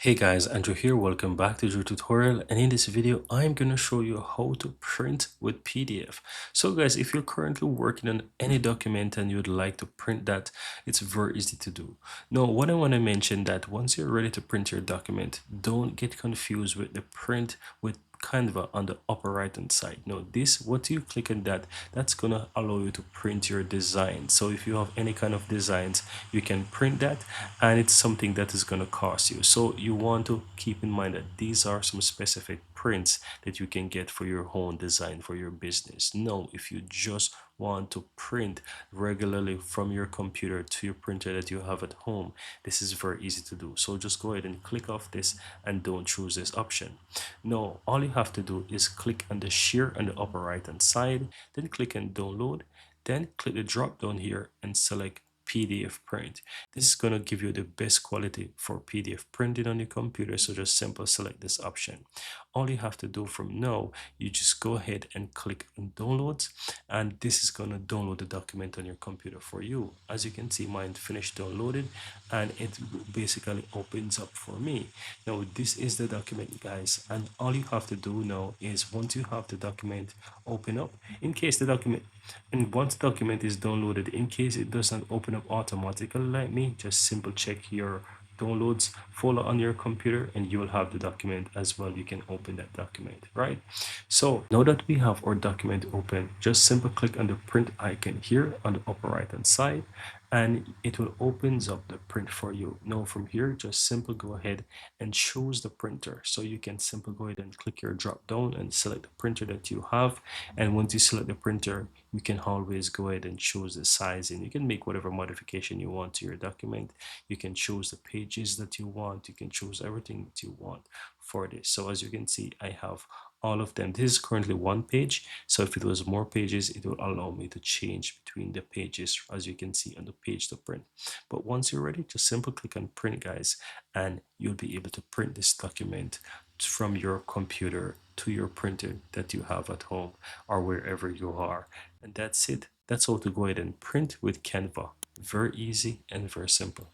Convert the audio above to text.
Hey guys, Andrew here. Welcome back to the tutorial, and in this video I'm going to show you how to print with PDF. So guys, if you're currently working on any document and you'd like to print that, it's very easy to do. Now, what I want to mention that once you're ready to print your document, don't get confused with the print with Canva on the upper right hand side. No, this, what you click on that, that's gonna allow you to print your design. So if you have any kind of designs, you can print that, and it's something that is gonna cost you. So you want to keep in mind that these are some specific prints that you can get for your own design for your business. No, if you just want to print regularly from your computer to your printer that you have at home, this is very easy to do. So just go ahead and click off this and don't choose this option. No, all you have to do is click on the share on the upper right hand side, then click on download, then click the drop down here and select PDF print. This is going to give you the best quality for PDF printing on your computer, so just simply select this option. All you have to do from now, you just go ahead and click on downloads, and this is going to download the document on your computer for you. As you can see, mine finished downloaded and it basically opens up for me. Now this is the document, guys, and all you have to do now is once you have the document open up, in case the document, and once the document is downloaded, in case it doesn't open up automatically like me, just simple check your downloads folder on your computer and you will have the document as well. You can open that document, right? So now that we have our document open, just simply click on the print icon here on the upper right hand side, and it will opens up the print for you. Now from here, just simply go ahead and choose the printer. So you can simply go ahead and click your drop down and select the printer that you have, and once you select the printer, you can always go ahead and choose the size, and you can make whatever modification you want to your document. You can choose the pages that you want, you can choose everything that you want for this. So as you can see, I have all of them. This is currently one page, so if it was more pages, it will allow me to change between the pages, as you can see on the page to print. But once you're ready, just simply click on print, guys, and you'll be able to print this document from your computer to your printer that you have at home or wherever you are. And that's it. That's how to go ahead and print with Canva. Very easy and very simple.